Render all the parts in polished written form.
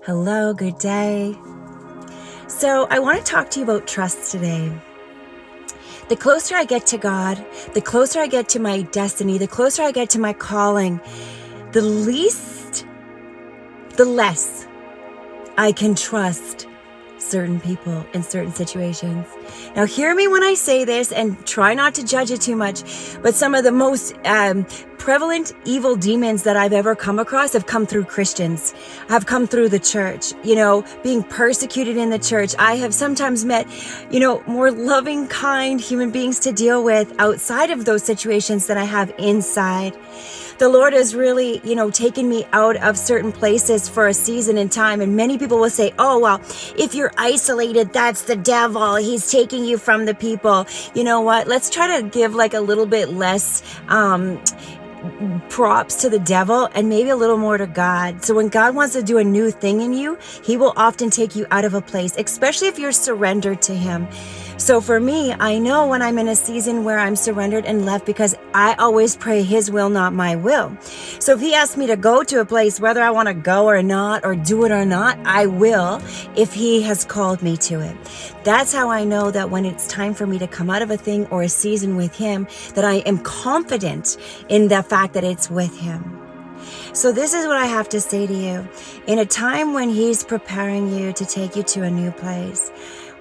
Hello, good day. So I want to talk to you about trust today. The closer I get to God, the closer I get to my destiny, the closer I get to my calling, the less I can trust certain people in certain situations. Now, hear me when I say this and try not to judge it too much, but some of the most prevalent evil demons that I've ever come across have come through Christians, have come through the church, being persecuted in the church. I have sometimes met, more loving, kind human beings to deal with outside of those situations than I have inside. The Lord has really, taken me out of certain places for a season in time. And many people will say, oh, well, if you're isolated, that's the devil. He's taking you from the people. You know what? Let's try to give like a little bit less props to the devil and maybe a little more to God. So when God wants to do a new thing in you, he will often take you out of a place, especially if you're surrendered to him. So for me, I know when I'm in a season where I'm surrendered and left, because I always pray his will, not my will. So if he asks me to go to a place, whether I want to go or not, or do it or not, I will if he has called me to it. That's how I know that when it's time for me to come out of a thing or a season with him, that I am confident in the fact that it's with him. So this is what I have to say to you. In a time when he's preparing you to take you to a new place,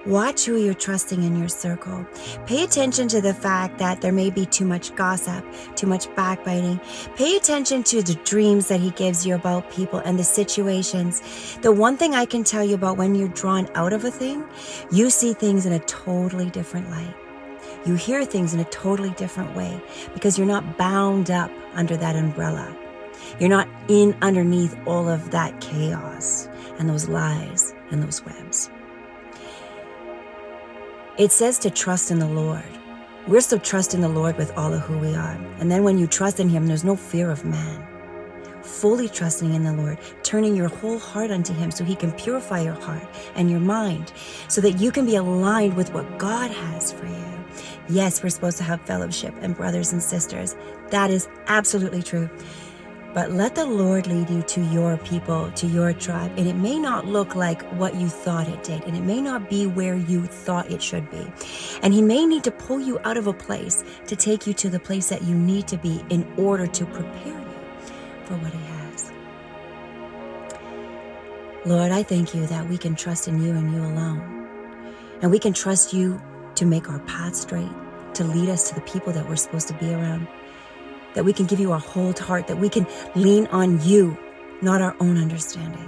watch who you're trusting in your circle. Pay attention to the fact that there may be too much gossip, too much backbiting. Pay attention to the dreams that he gives you about people and the situations. The one thing I can tell you about when you're drawn out of a thing, you see things in a totally different light. You hear things in a totally different way because you're not bound up under that umbrella. You're not in underneath all of that chaos and those lies and those webs. It says to trust in the Lord. We're still trusting the Lord with all of who we are. And then when you trust in him, there's no fear of man. Fully trusting in the Lord, turning your whole heart unto him so he can purify your heart and your mind so that you can be aligned with what God has for you. Yes, we're supposed to have fellowship and brothers and sisters. That is absolutely true. But let the Lord lead you to your people, to your tribe. And it may not look like what you thought it did. And it may not be where you thought it should be. And he may need to pull you out of a place to take you to the place that you need to be in order to prepare you for what he has. Lord, I thank you that we can trust in you and you alone. And we can trust you to make our path straight, to lead us to the people that we're supposed to be around, that we can give you our whole heart, that we can lean on you, not our own understanding.